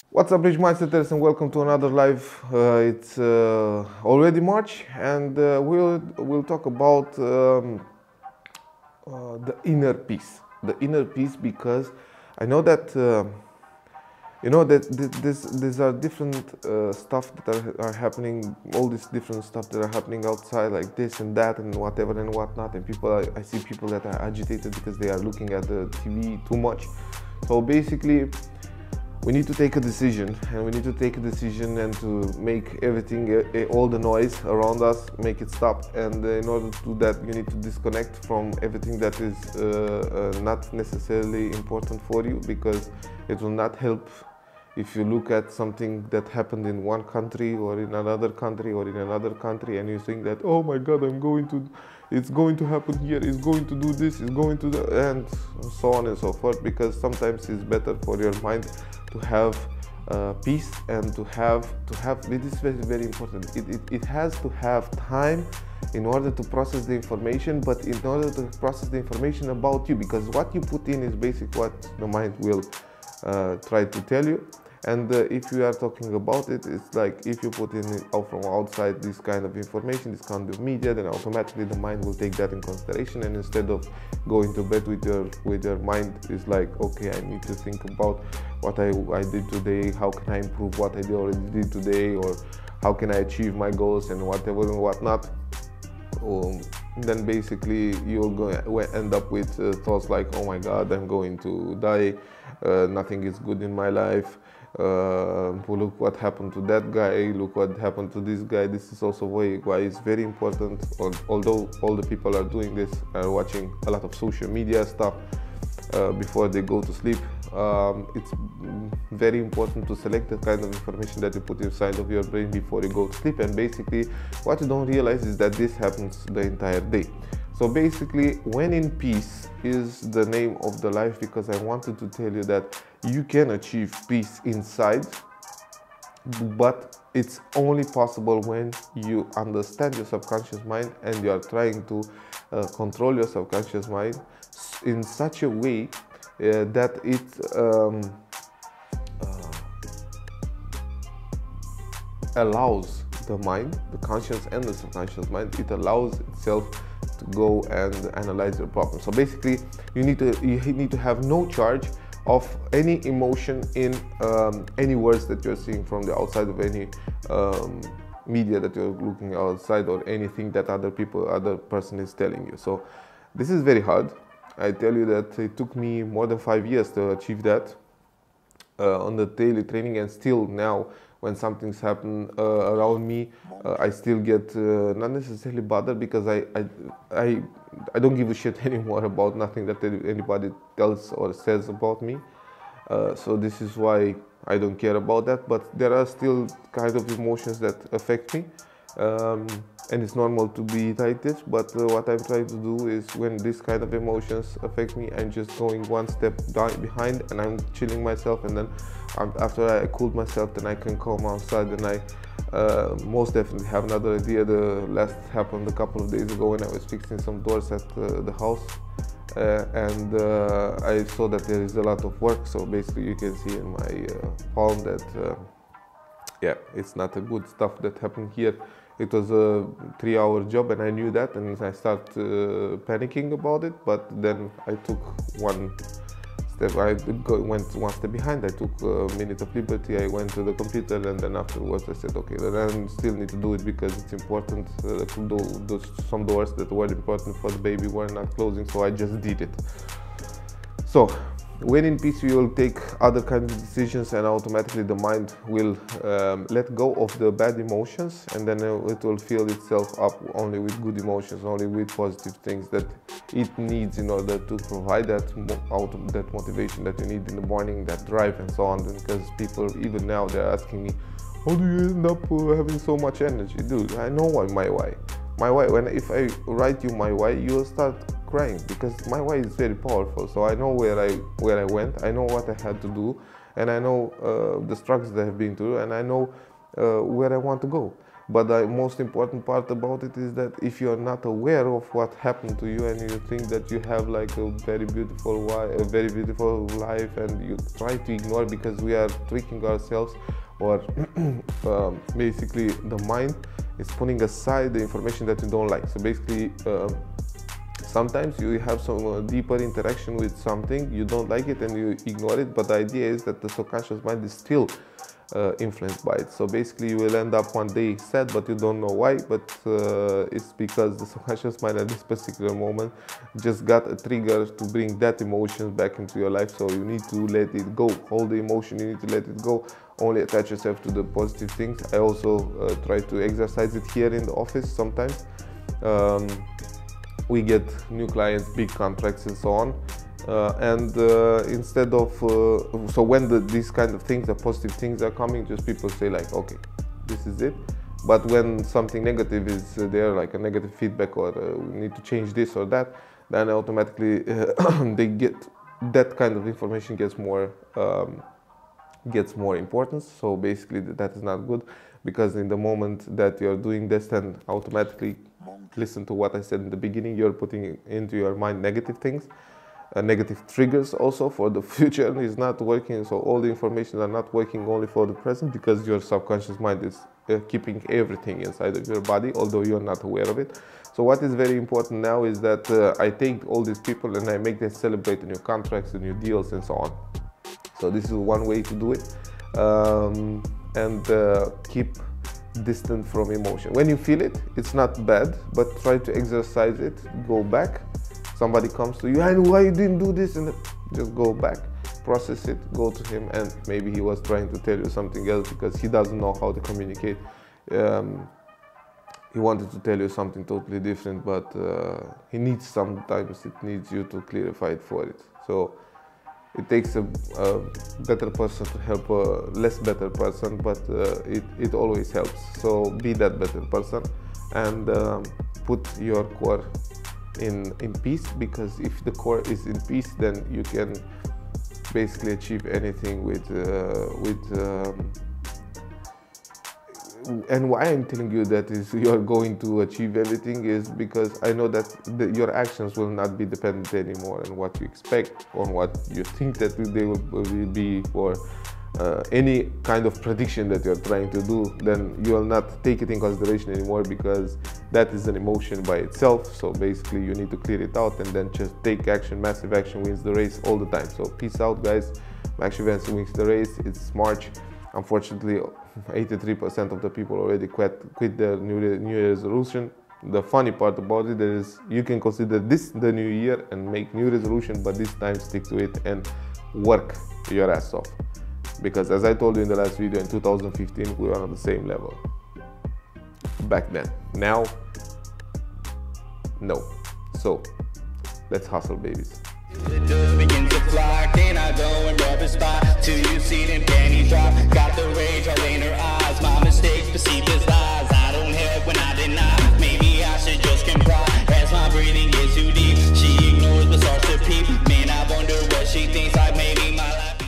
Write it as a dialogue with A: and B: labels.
A: What's up, Bridge Mindsetters, and welcome to another live. It's already March, and we'll talk about the inner peace. The inner peace, because I know that these are different stuff that are happening. All this different stuff that are happening outside, like this and that and whatever and whatnot. And I see people that are agitated because they are looking at the TV too much. So basically, we need to take a decision, and we need to take a decision and to make everything, all the noise around us, make it stop. And in order to do that, you need to disconnect from everything that is not necessarily important for you, because it will not help if you look at something that happened in one country or in another country or in another country, and you think that, oh my God, it's going to happen here, it's going to do this, it's going to do, and so on and so forth. Because sometimes it's better for your mind to have peace, and to have it is very, very important. It has to have time in order to process the information, but in order to process the information about you, because what you put in is basically what the mind will try to tell you. And if you are talking about it, it's like if you put in from outside this kind of information, this kind of media, then automatically the mind will take that in consideration. And instead of going to bed with your mind, is like, okay, I need to think about what I did today, how can I improve what I already did today, or how can I achieve my goals and whatever and whatnot. Then basically you'll end up with thoughts like, oh my God, I'm going to die, nothing is good in my life. Look what happened to that guy, look what happened to this guy. This is also why it's very important, although all the people are doing this, are watching a lot of social media stuff before they go to sleep. It's very important to select the kind of information that you put inside of your brain before you go to sleep. And basically what you don't realize is that this happens the entire day. So basically, when in peace is the name of the life, because I wanted to tell you that you can achieve peace inside, but it's only possible when you understand your subconscious mind and you are trying to control your subconscious mind in such a way that it allows the mind, the conscious and the subconscious mind, it allows itself to go and analyze your problem. So basically, you need to have no charge of any emotion in any words that you're seeing from the outside of any media that you're looking outside, or anything that other person is telling you. So this is very hard. I tell you that it took me more than 5 years to achieve that on the daily training, and still now when something's happen around me, I still get not necessarily bothered, because I don't give a shit anymore about nothing that anybody tells or says about me. So this is why I don't care about that. But there are still kind of emotions that affect me, and it's normal to be irritated. But what I'm trying to do is, when this kind of emotions affect me, I'm just going one step behind, and I'm chilling myself, and then after I cooled myself, then I can come outside, and I most definitely have another idea. The last happened a couple of days ago when I was fixing some doors at the house, and I saw that there is a lot of work. So basically you can see in my palm that yeah, it's not a good stuff that happened here. It was a 3-hour job, and I knew that, and I started panicking about it. But then I took one step, I went one step behind. I took a minute of liberty. I went to the computer, and then afterwards I said, okay, then I still need to do it, because it's important. Some doors that were important for the baby were not closing, so I just did it. So when in peace, you will take other kinds of decisions, and automatically the mind will let go of the bad emotions, and then it will fill itself up only with good emotions, only with positive things that it needs in order to provide that motivation that you need in the morning, that drive and so on. Because people, even now, they're asking me, how do you end up having so much energy? Dude, I know my why. My why, if I write you my why, you will start crying, because my why is very powerful. So I know where I went, I know what I had to do, and I know the struggles that I have been through, and I know where I want to go. But the most important part about it is that if you're not aware of what happened to you and you think that you have like a very beautiful life, and you try to ignore because we are tricking ourselves, or basically the mind is putting aside the information that you don't like. So basically sometimes you have some deeper interaction with something, you don't like it and you ignore it, but the idea is that the subconscious mind is still influenced by it. So basically you will end up one day sad, but you don't know why, but it's because the subconscious mind at this particular moment just got a trigger to bring that emotion back into your life. So you need to let it go. All the emotion, you need to let it go. Only attach yourself to the positive things. I also try to exercise it here in the office sometimes. We get new clients, big contracts and so on. Instead of so when these kind of things, the positive things are coming, just people say like, okay, this is it. But when something negative is there, like a negative feedback, or we need to change this or that, then automatically they get that kind of information gets more importance. So basically that is not good, because in the moment that you're doing this, then automatically, listen to what I said in the beginning, you're putting into your mind negative things. Negative triggers also for the future is not working. So all the information are not working only for the present, because your subconscious mind is keeping everything inside of your body, although you're not aware of it. So what is very important now is that I take all these people and I make them celebrate the new contracts, the new deals and so on. So this is one way to do it, and keep distant from emotion. When you feel it, it's not bad, but try to exercise it. Go back. Somebody comes to you, and why you didn't do this, and just go back, process it, go to him, and maybe he was trying to tell you something else because he doesn't know how to communicate. He wanted to tell you something totally different, but sometimes it needs you to clarify it for it. So it takes a better person to help a less better person, but it always helps. So be that better person, and put your core in peace, because if the core is in peace, then you can basically achieve anything and why I'm telling you that is you're going to achieve everything is because I know that your actions will not be dependent anymore on what you expect, on what you think that they will be, or any kind of prediction that you're trying to do. Then you will not take it in consideration anymore, because that is an emotion by itself. So basically you need to clear it out and then just take action. Massive action wins the race all the time. So peace out, guys. Massive action wins the race. It's March. Unfortunately, 83% of the people already quit their New Year resolution. The funny part about it is you can consider this the new year and make new resolution, but this time stick to it and work your ass off. Because as I told you in the last video, in 2015 we were on the same level back then. Now, no. So let's hustle, babies.
B: It does begin to fly. Can I go and rub a spot till you see them?